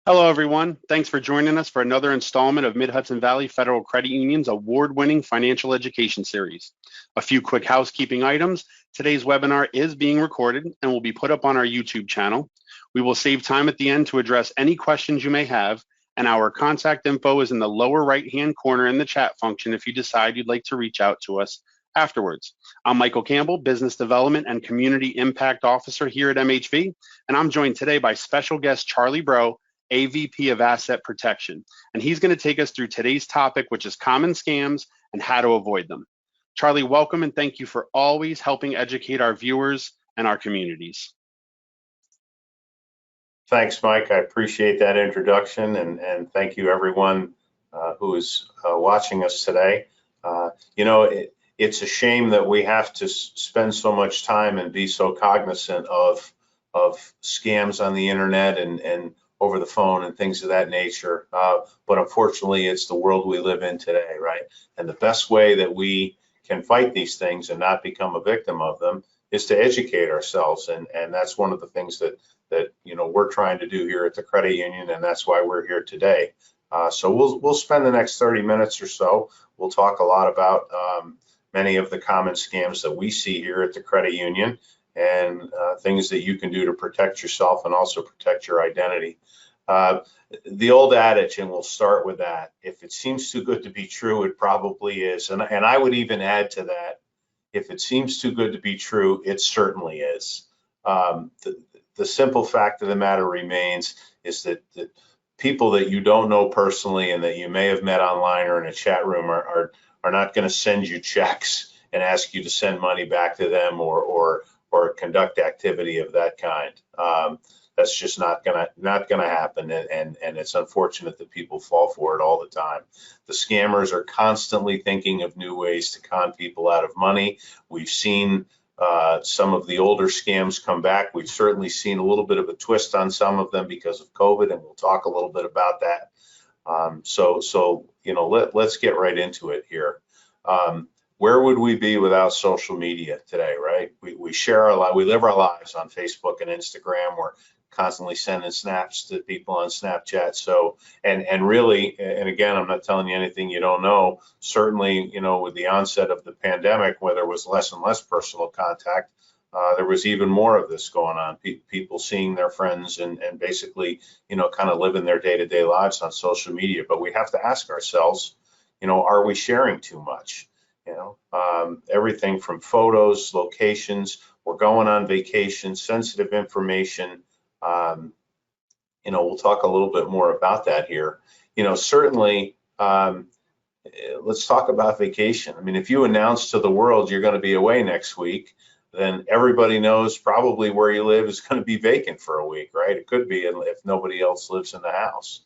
Hello, everyone. Thanks for joining us for another installment of Mid-Hudson Valley Federal Credit Union's award-winning financial education series. A few quick housekeeping items. Today's webinar is being recorded and will be put up on our YouTube channel. We will save time at the end to address any questions you may have, and our contact info is in the lower right-hand corner in the chat function if you decide you'd like to reach out to us afterwards. I'm Michael Campbell, Business Development and Community Impact Officer here at MHV, and I'm joined today by special guest Charlie Bro, AVP of Asset Protection, and he's going to take us through today's topic, which is common scams and how to avoid them. Charlie, welcome and thank you for always helping educate our viewers and our communities. Thanks, Mike. I appreciate that introduction, and thank you everyone who is watching us today. It's a shame that we have to spend so much time and be so cognizant of scams on the internet and over the phone and things of that nature. But unfortunately, it's the world we live in today, right? And the best way that we can fight these things and not become a victim of them is to educate ourselves. And that's one of the things that we're trying to do here at the credit union, and that's why we're here today. So we'll spend the next 30 minutes or so. We'll talk a lot about many of the common scams that we see here at the credit union, and things that you can do to protect yourself and also protect your identity. The old adage, and we'll start with that, if it seems too good to be true, it probably is. And I would even add to that, if it seems too good to be true, it certainly is. The simple fact of the matter remains is that people that you don't know personally and that you may have met online or in a chat room are not going to send you checks and ask you to send money back to them or conduct activity of that kind. That's just not gonna happen, and it's unfortunate that people fall for it all the time. The scammers are constantly thinking of new ways to con people out of money. We've seen some of the older scams come back. We've certainly seen a little bit of a twist on some of them because of COVID, and we'll talk a little bit about that. Let's get right into it here. Where would we be without social media today, right? We share our life, we live our lives on Facebook and Instagram. We're constantly sending snaps to people on Snapchat. So, and really, and again, I'm not telling you anything you don't know. Certainly, with the onset of the pandemic, where there was less and less personal contact, there was even more of this going on. People seeing their friends and basically, kind of living their day-to-day lives on social media. But we have to ask ourselves, are we sharing too much? Everything from photos, locations, we're going on vacation, sensitive information. We'll talk a little bit more about that here. Certainly, let's talk about vacation. I mean, if you announce to the world you're going to be away next week, then everybody knows probably where you live is going to be vacant for a week, right? It could be if nobody else lives in the house.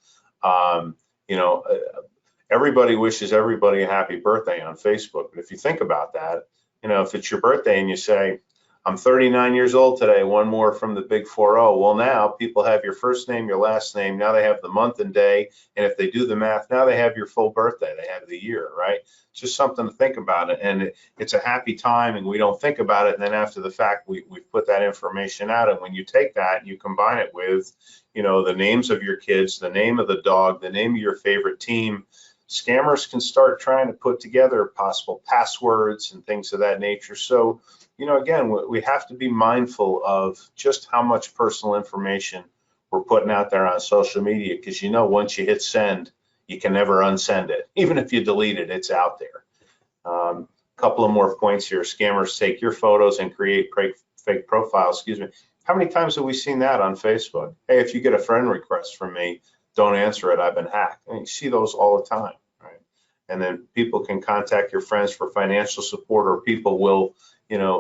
Everybody wishes everybody a happy birthday on Facebook. But if you think about that, if it's your birthday and you say, I'm 39 years old today, one more from the big 4-0. Well, now people have your first name, your last name. Now they have the month and day. And if they do the math, now they have your full birthday. They have the year, right? It's just something to think about it. And it's a happy time and we don't think about it. And then after the fact, we've put that information out. And when you take that and you combine it with, the names of your kids, the name of the dog, the name of your favorite team, scammers can start trying to put together possible passwords and things of that nature. So, again, we have to be mindful of just how much personal information we're putting out there on social media, because once you hit send, you can never unsend it. Even if you delete it, it's out there. A couple of more points here. Scammers take your photos and create fake profiles. How many times have we seen that on Facebook? Hey, if you get a friend request from me, don't answer it, I've been hacked. You see those all the time, right? And then people can contact your friends for financial support, or people will,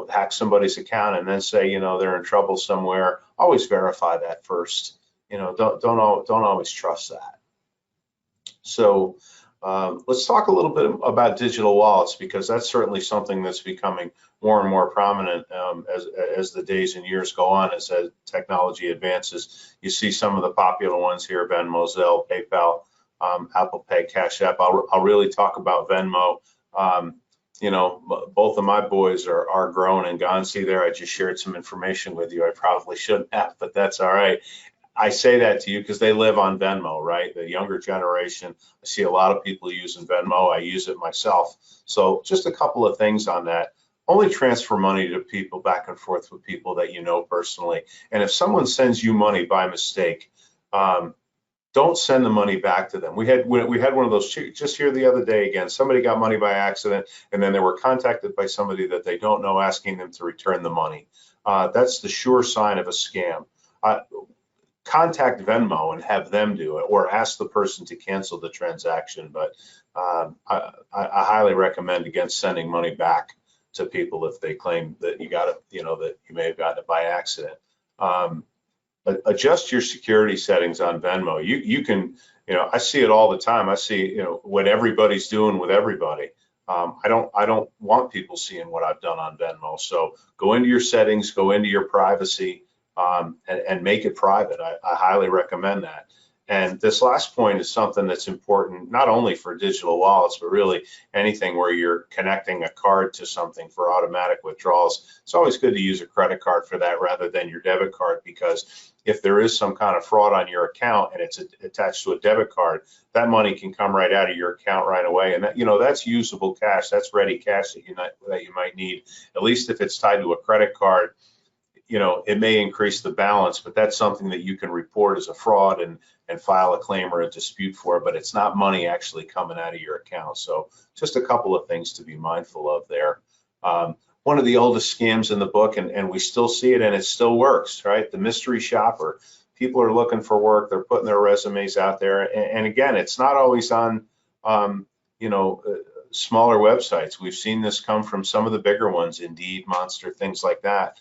hack somebody's account and then say, they're in trouble somewhere. Always verify that first. Don't always trust that. So let's talk a little bit about digital wallets, because that's certainly something that's becoming more and more prominent as the days and years go on, as technology advances. You see some of the popular ones here: Venmo, Zelle, PayPal, Apple Pay, Cash App. I'll really talk about Venmo. Both of my boys are grown and gone. See there, I just shared some information with you. I probably shouldn't have, but that's all right. I say that to you because they live on Venmo, right? The younger generation. I see a lot of people using Venmo. I use it myself. So just a couple of things on that. Only transfer money to people back and forth with people that you know personally. And if someone sends you money by mistake, don't send the money back to them. We had one of those just here the other day again. Somebody got money by accident, and then they were contacted by somebody that they don't know asking them to return the money. That's the sure sign of a scam. Contact Venmo and have them do it, or ask the person to cancel the transaction. But I highly recommend against sending money back to people if they claim that you got it, that you may have gotten it by accident. Adjust your security settings on Venmo. You can, I see it all the time. I see, what everybody's doing with everybody. I don't want people seeing what I've done on Venmo. So go into your settings, go into your privacy, and make it private. I highly recommend that. And this last point is something that's important, not only for digital wallets, but really anything where you're connecting a card to something for automatic withdrawals. It's always good to use a credit card for that rather than your debit card, because if there is some kind of fraud on your account and it's attached to a debit card, that money can come right out of your account right away. And that, that's usable cash. That's ready cash that you might need, at least if it's tied to a credit card. It may increase the balance, but that's something that you can report as a fraud and file a claim or a dispute for, but it's not money actually coming out of your account. So just a couple of things to be mindful of there. One of the oldest scams in the book, and we still see it and it still works, right? The mystery shopper. People are looking for work. They're putting their resumes out there. And again, it's not always on, smaller websites. We've seen this come from some of the bigger ones, Indeed, Monster, things like that.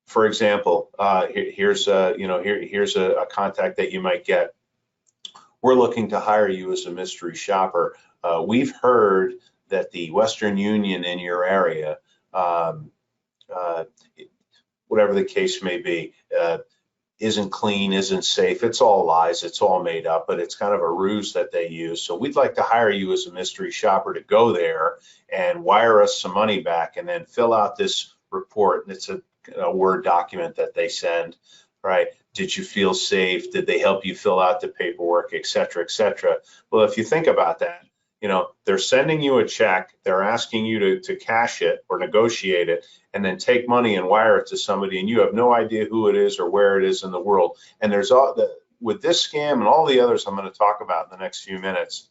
For example, here's a contact that you might get. We're looking to hire you as a mystery shopper. We've heard that the Western Union in your area, whatever the case may be, isn't clean, isn't safe. It's all lies, it's all made up, but it's kind of a ruse that they use. So we'd like to hire you as a mystery shopper to go there and wire us some money back and then fill out this report. It's a Word document that they send, right? Did you feel safe? Did they help you fill out the paperwork, et cetera, et cetera? Well, if you think about that, they're sending you a check, they're asking you to cash it or negotiate it, and then take money and wire it to somebody, and you have no idea who it is or where it is in the world. And there's with this scam and all the others I'm going to talk about in the next few minutes,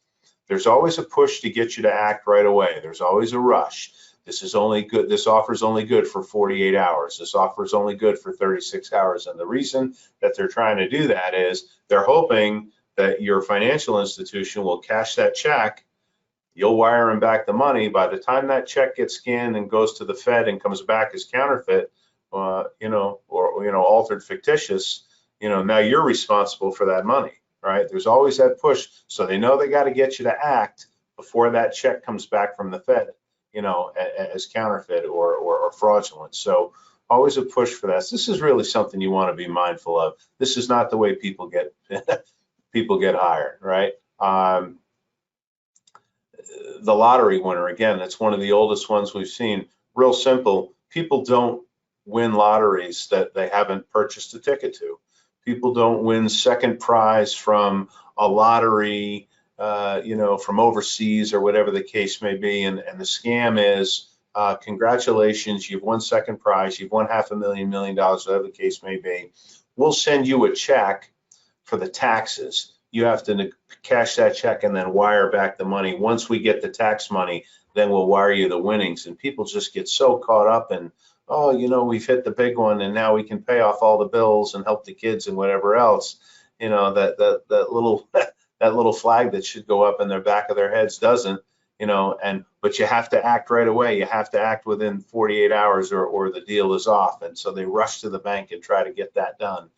there's always a push to get you to act right away. There's always a rush. This is only good. This offer is only good for 48 hours. This offer is only good for 36 hours. And the reason that they're trying to do that is they're hoping that your financial institution will cash that check. You'll wire them back the money. By the time that check gets scanned and goes to the Fed and comes back as counterfeit, or altered fictitious, now you're responsible for that money, right? There's always that push. So they know they got to get you to act before that check comes back from the Fed, as counterfeit or fraudulent. So always a push for that. This is really something you want to be mindful of. This is not the way people get hired, right? The lottery winner, again, that's one of the oldest ones we've seen. Real simple. People don't win lotteries that they haven't purchased a ticket to. People don't win second prize from a lottery, from overseas or whatever the case may be. And the scam is, congratulations, you've won second prize, you've won $500,000, $1 million, whatever the case may be. We'll send you a check for the taxes. You have to cash that check and then wire back the money. Once we get the tax money, then we'll wire you the winnings. And people just get so caught up in, we've hit the big one and now we can pay off all the bills and help the kids and whatever else. That little flag that should go up in the back of their heads doesn't, but you have to act right away. You have to act within 48 hours or the deal is off. And so they rush to the bank and try to get that done.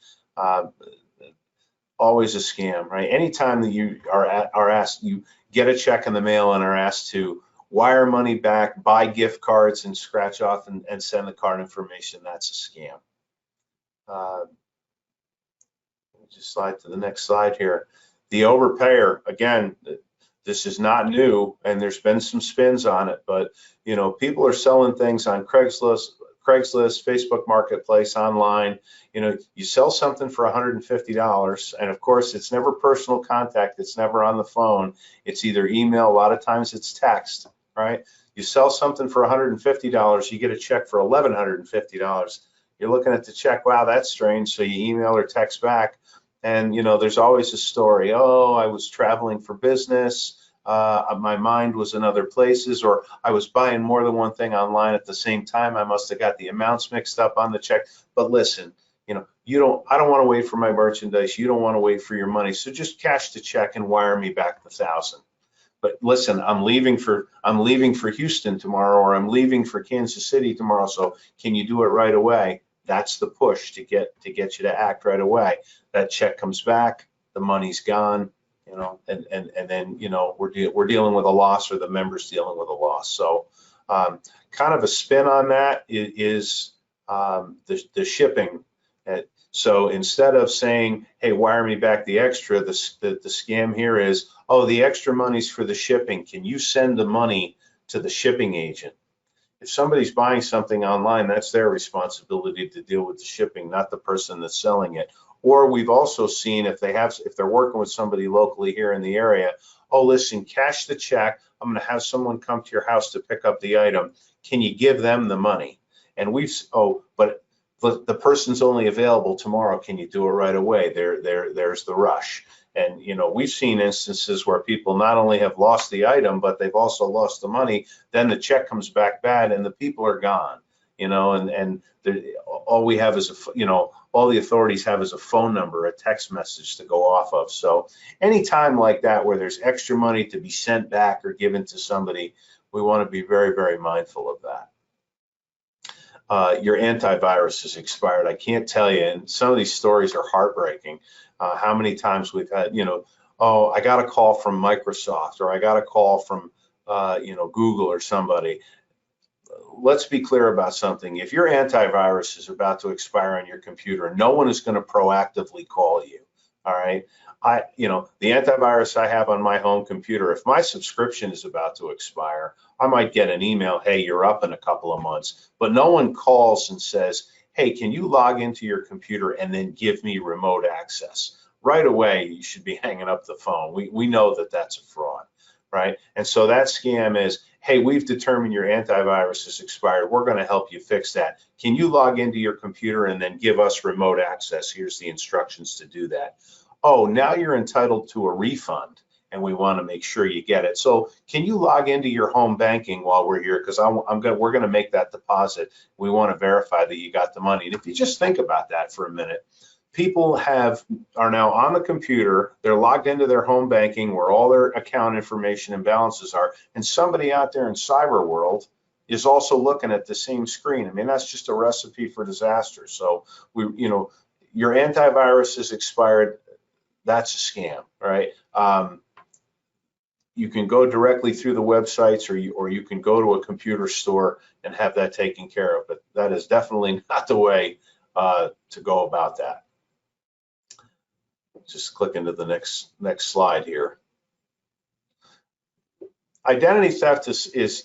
Always a scam, right? Anytime that you are asked, you get a check in the mail and are asked to wire money back, buy gift cards and scratch off and send the card information, that's a scam. Let me just slide to the next slide here. The overpayer, again, this is not new and there's been some spins on it, but people are selling things on Craigslist Craigslist, Facebook Marketplace, online. You know, you sell something for $150, and of course, it's never personal contact. It's never on the phone. It's either email. A lot of times, it's text. Right? You sell something for $150, you get a check for $1,150. You're looking at the check. Wow, that's strange. So you email or text back, and you know, there's always a story. Oh, I was traveling for business. My mind was in other places, or I was buying more than one thing online at the same time. I must have got the amounts mixed up on the check. But listen, you know, I don't want to wait for my merchandise. You don't want to wait for your money. So just cash the check and wire me back the $1,000. But listen, I'm leaving for Houston tomorrow, or I'm leaving for Kansas City tomorrow. So can you do it right away? That's the push to get you to act right away. That check comes back, the money's gone, you know, and then, you know, we're dealing with a loss, or the member's dealing with a loss. So kind of a spin on that is the shipping. So instead of saying, hey, wire me back the extra, the scam here is, oh, the extra money's for the shipping. Can you send the money to the shipping agent? If somebody's buying something online, that's their responsibility to deal with the shipping, not the person that's selling it. Or we've also seen, if they're working with somebody locally here in the area, oh, listen, cash the check. I'm going to have someone come to your house to pick up the item. Can you give them the money? And but the person's only available tomorrow. Can you do it right away? There's the rush. And, you know, we've seen instances where people not only have lost the item, but they've also lost the money. Then the check comes back bad and the people are gone, you know, and all we have is, all the authorities have is a phone number, a text message to go off of. So anytime like that, where there's extra money to be sent back or given to somebody, we want to be very, very mindful of that. Your antivirus is expired. I can't tell you, and some of these stories are heartbreaking. How many times we've had, oh, I got a call from Microsoft, or I got a call from, Google or somebody. Let's be clear about something. If your antivirus is about to expire on your computer, no one is going to proactively call you. All right. The antivirus I have on my home computer, if my subscription is about to expire, I might get an email, hey, you're up in a couple of months, but no one calls and says, hey, can you log into your computer and then give me remote access? Right away, you should be hanging up the phone. We know that that's a fraud, right? And so that scam is, hey, we've determined your antivirus is expired. We're going to help you fix that. Can you log into your computer and then give us remote access? Here's the instructions to do that. Oh, now you're entitled to a refund, and we want to make sure you get it. So can you log into your home banking while we're here? Because we're going to make that deposit. We want to verify that you got the money. And if you just think about that for a minute, people are now on the computer, they're logged into their home banking where all their account information and balances are, and somebody out there in cyber world is also looking at the same screen. I mean, that's just a recipe for disaster. So your antivirus is expired. That's a scam, right? You can go directly through the websites, or you can go to a computer store and have that taken care of. But that is definitely not the way to go about that. Just click into the next slide here. Identity theft is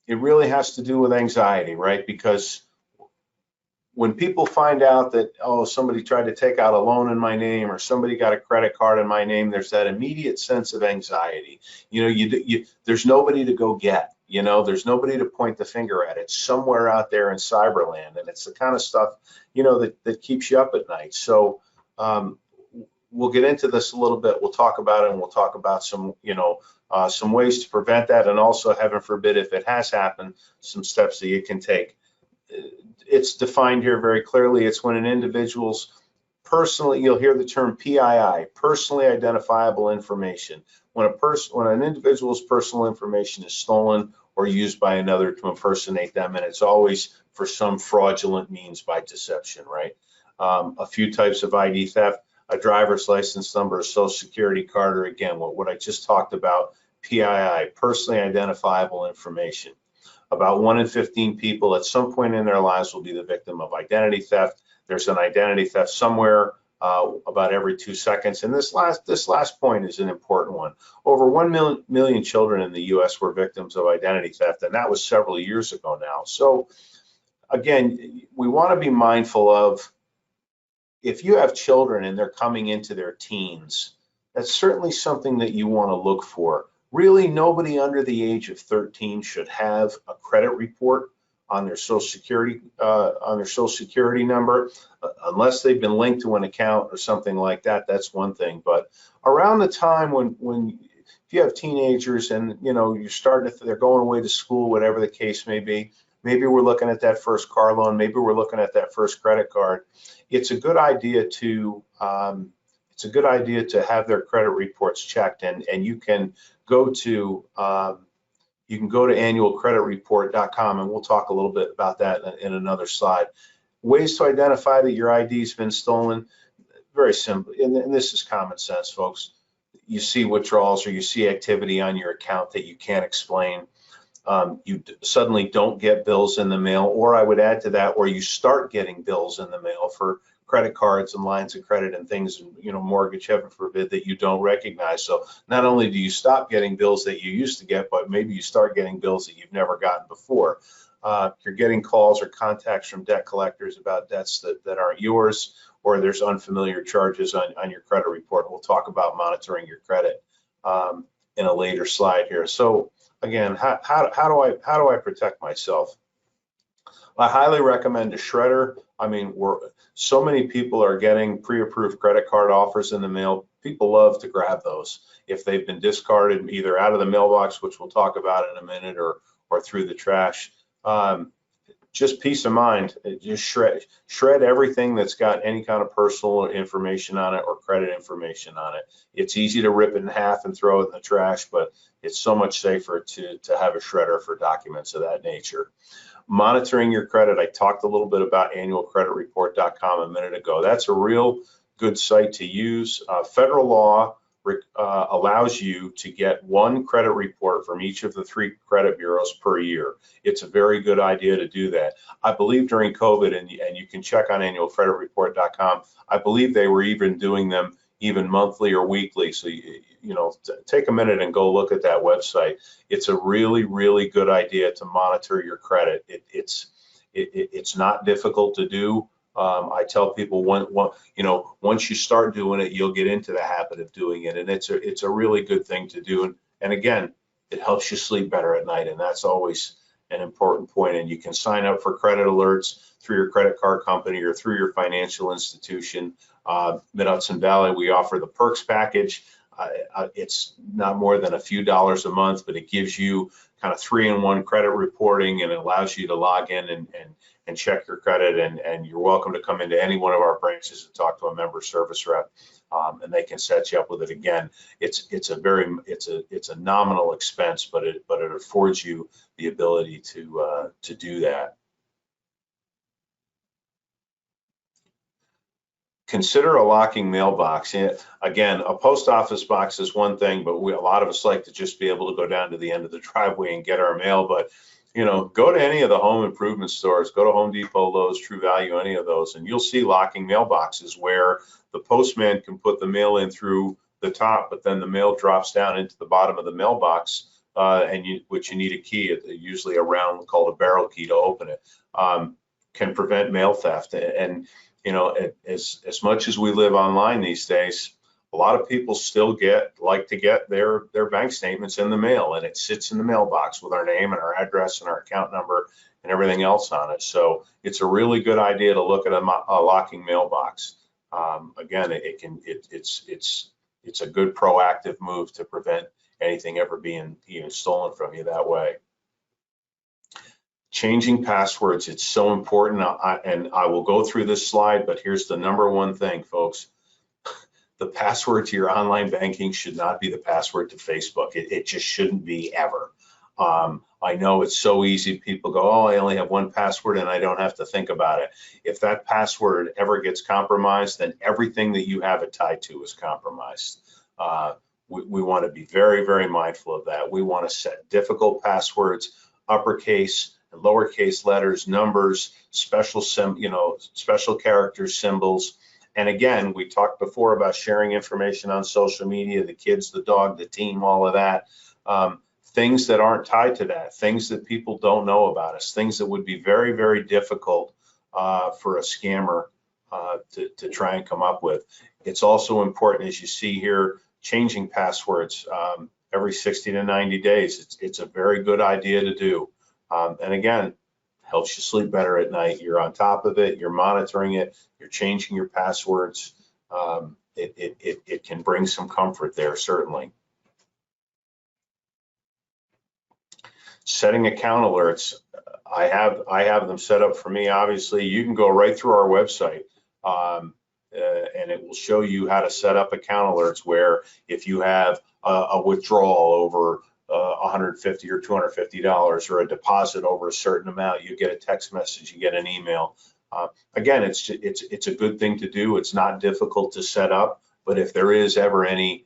it really has to do with anxiety, right? Because when people find out that, oh, somebody tried to take out a loan in my name, or somebody got a credit card in my name, there's that immediate sense of anxiety. There's nobody to go get. There's nobody to point the finger at. It's somewhere out there in cyberland, and it's the kind of stuff that keeps you up at night. So we'll get into this a little bit. We'll talk about it, and we'll talk about some ways to prevent that, and also, heaven forbid, if it has happened, some steps that you can take. It's defined here very clearly. It's when an individual's personally, you'll hear the term PII, personally identifiable information. When an individual's personal information is stolen or used by another to impersonate them, and it's always for some fraudulent means by deception, right? A few types of ID theft: a driver's license number, a social security card, or again, what I just talked about, PII, personally identifiable information. About 1 in 15 people at some point in their lives will be the victim of identity theft. There's an identity theft somewhere about every 2 seconds. And this last point is an important one. Over 1 million children in the U.S. were victims of identity theft, and that was several years ago now. So again, we want to be mindful of, if you have children and they're coming into their teens, that's certainly something that you want to look for. Really, nobody under the age of 13 should have a credit report on their Social Security number, unless they've been linked to an account or something like that. That's one thing. But around the time when if you have teenagers and you're starting to, they're going away to school, whatever the case may be, maybe we're looking at that first car loan, maybe we're looking at that first credit card. It's a good idea to have their credit reports checked, and you can go to annualcreditreport.com, and we'll talk a little bit about that in another slide. Ways to identify that your ID's been stolen, very simple, and this is common sense, folks. You see withdrawals or you see activity on your account that you can't explain. You suddenly don't get bills in the mail, or I would add to that, or you start getting bills in the mail for credit cards and lines of credit and things, mortgage, heaven forbid, that you don't recognize. So not only do you stop getting bills that you used to get, but maybe you start getting bills that you've never gotten before. You're getting calls or contacts from debt collectors about debts that aren't yours, or there's unfamiliar charges on your credit report. We'll talk about monitoring your credit in a later slide here. So again, how do I protect myself? I highly recommend a shredder. I mean, so many people are getting pre-approved credit card offers in the mail. People love to grab those if they've been discarded either out of the mailbox, which we'll talk about in a minute, or through the trash. Just peace of mind. Just shred everything that's got any kind of personal information on it or credit information on it. It's easy to rip it in half and throw it in the trash, but it's so much safer to have a shredder for documents of that nature. Monitoring your credit. I talked a little bit about annualcreditreport.com a minute ago. That's a real good site to use. Federal law allows you to get one credit report from each of the 3 credit bureaus per year. It's a very good idea to do that. I believe during COVID, and you can check on annualcreditreport.com, I believe they were even doing them even monthly or weekly. So, take a minute and go look at that website. It's a really, really good idea to monitor your credit. It's not difficult to do. I tell people, once you start doing it, you'll get into the habit of doing it, and it's a really good thing to do. And again, it helps you sleep better at night, and that's always an important point. And you can sign up for credit alerts through your credit card company or through your financial institution. Mid-Hudson Valley, we offer the Perks package. It's not more than a few dollars a month, but it gives you kind of 3-in-1 credit reporting, and it allows you to log in and check your credit. And you're welcome to come into any one of our branches and talk to a member service rep, and they can set you up with it. Again, it's a nominal expense, but it affords you the ability to do that. Consider a locking mailbox. Again, a post office box is one thing, but a lot of us like to just be able to go down to the end of the driveway and get our mail. But go to any of the home improvement stores, go to Home Depot, Lowe's, True Value, any of those, and you'll see locking mailboxes where the postman can put the mail in through the top, but then the mail drops down into the bottom of the mailbox, which you need a key, usually a round called a barrel key, to open it. Can prevent mail theft. And as much as we live online these days, a lot of people still like to get their bank statements in the mail, and it sits in the mailbox with our name and our address and our account number and everything else on it. So it's a really good idea to look at a locking mailbox. Again, it's a good proactive move to prevent anything ever being stolen from you that way. Changing passwords, it's so important, and I will go through this slide, but here's the number one thing, folks. The password to your online banking should not be the password to Facebook. It just shouldn't be ever. I know it's so easy. People go, oh, I only have one password and I don't have to think about it. If that password ever gets compromised, then everything that you have it tied to is compromised. We want to be very, very mindful of that. We want to set difficult passwords, uppercase and lowercase letters, numbers, special characters, symbols. And again, we talked before about sharing information on social media, the kids, the dog, the team, all of that. things that aren't tied to that, things that people don't know about us, things that would be very, very difficult for a scammer to try and come up with. It's also important, as you see here, changing passwords every 60 to 90 days. It's a very good idea to do. And again, helps you sleep better at night. You're on top of it, you're monitoring it, you're changing your passwords. It can bring some comfort there, certainly. Setting account alerts. I have them set up for me. Obviously, you can go right through our website and it will show you how to set up account alerts, where if you have a withdrawal over $150 or $250 or a deposit over a certain amount, you get a text message, you get an email. Again, it's a good thing to do. It's not difficult to set up, but if there is ever any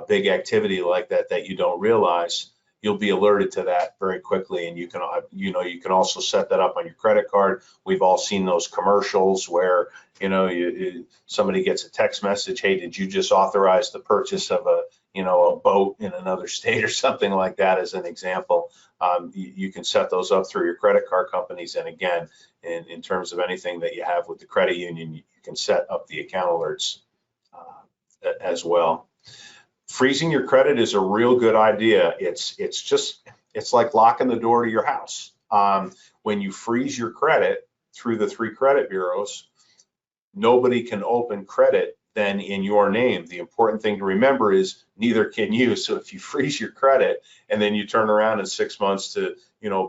big activity like that that you don't realize, you'll be alerted to that very quickly. And you can also set that up on your credit card. We've all seen those commercials where somebody gets a text message, hey, did you just authorize the purchase of a boat in another state or something like that, as an example. You can set those up through your credit card companies. And again, in terms of anything that you have with the credit union, you can set up the account alerts as well. Freezing your credit is a real good idea. It's like locking the door to your house. When you freeze your credit through the 3 credit bureaus, nobody can open credit then in your name. The important thing to remember is neither can you. So if you freeze your credit and then you turn around in 6 months to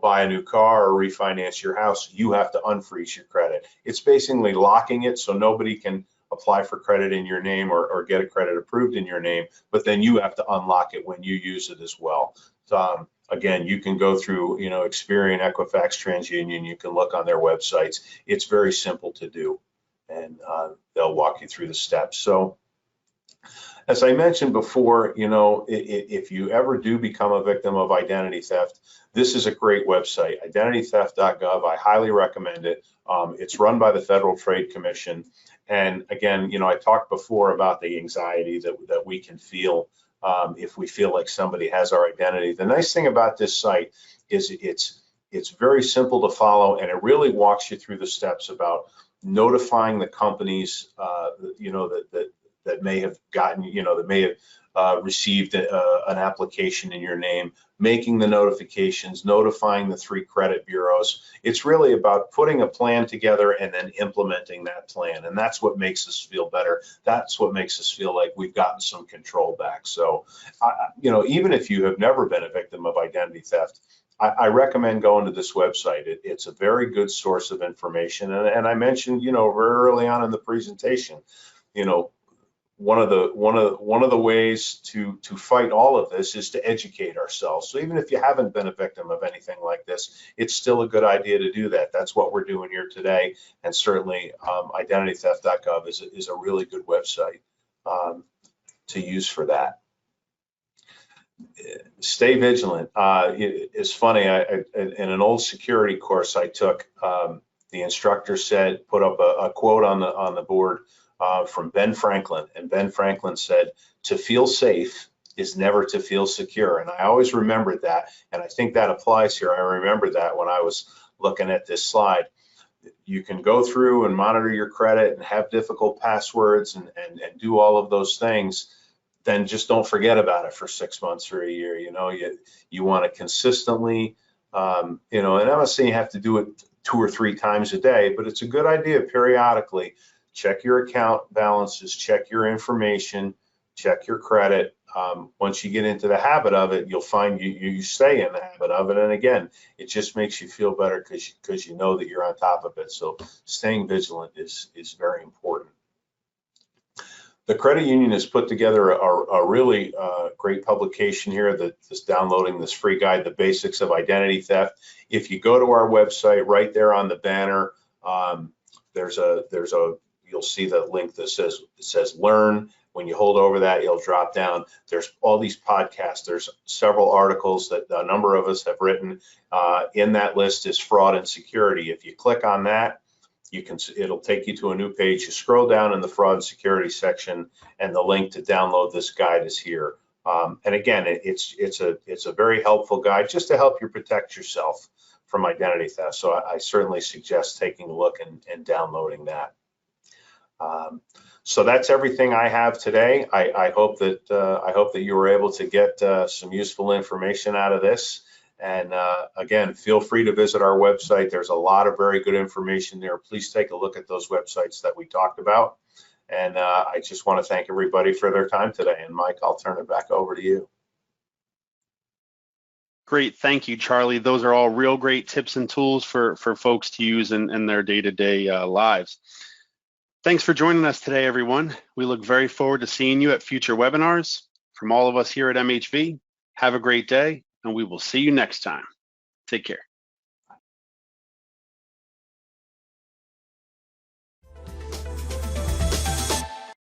buy a new car or refinance your house, you have to unfreeze your credit. It's basically locking it so nobody can apply for credit in your name or get a credit approved in your name, but then you have to unlock it when you use it as well. So, again, you can go through Experian, Equifax, TransUnion. You can look on their websites. It's very simple to do, and they'll walk you through the steps. So as I mentioned before, if you ever do become a victim of identity theft, this is a great website, identitytheft.gov. I highly recommend it. It's run by the Federal Trade Commission. And again, I talked before about the anxiety that we can feel if we feel like somebody has our identity. The nice thing about this site is it's very simple to follow, and it really walks you through the steps about notifying the companies, that may have gotten, that may have received an application in your name, making the notifications, notifying the 3 credit bureaus. It's really about putting a plan together and then implementing that plan. And that's what makes us feel better. That's what makes us feel like we've gotten some control back. So, even if you have never been a victim of identity theft, I recommend going to this website. It's a very good source of information. And I mentioned, very early on in the presentation, one of the ways to fight all of this is to educate ourselves. So even if you haven't been a victim of anything like this, it's still a good idea to do that. That's what we're doing here today. And certainly identitytheft.gov is a really good website to use for that. Stay vigilant. It's funny, in an old security course I took, the instructor put up a quote on the board from Ben Franklin, and Ben Franklin said, "To feel safe is never to feel secure." And I always remembered that, and I think that applies here. I remember that when I was looking at this slide. You can go through and monitor your credit and have difficult passwords and do all of those things. Then just don't forget about it for 6 months or a year. You want to consistently, and I'm not saying you have to do it 2 or 3 times a day, but it's a good idea periodically. Check your account balances, check your information, check your credit. Once you get into the habit of it, you'll find you stay in the habit of it. And again, it just makes you feel better because you know that you're on top of it. So staying vigilant is very important. The credit union has put together a really great publication here that is downloading this free guide, The Basics of Identity Theft. If you go to our website, right there on the banner, you'll see the link that says Learn. When you hold over that, you'll drop down. There's all these podcasts. There's several articles that a number of us have written. In that list is fraud and security. If you click on that, it'll take you to a new page. You scroll down in the fraud and security section, and the link to download this guide is here. And again, it's a very helpful guide just to help you protect yourself from identity theft. So I certainly suggest taking a look and downloading that. So that's everything I have today. I hope that you were able to get some useful information out of this. And again, feel free to visit our website. There's a lot of very good information there. Please take a look at those websites that we talked about. And I just want to thank everybody for their time today. And Mike, I'll turn it back over to you. Great, thank you, Charlie. Those are all real great tips and tools for folks to use in their day-to-day lives. Thanks for joining us today, everyone. We look very forward to seeing you at future webinars. From all of us here at MHV, have a great day, and we will see you next time. Take care.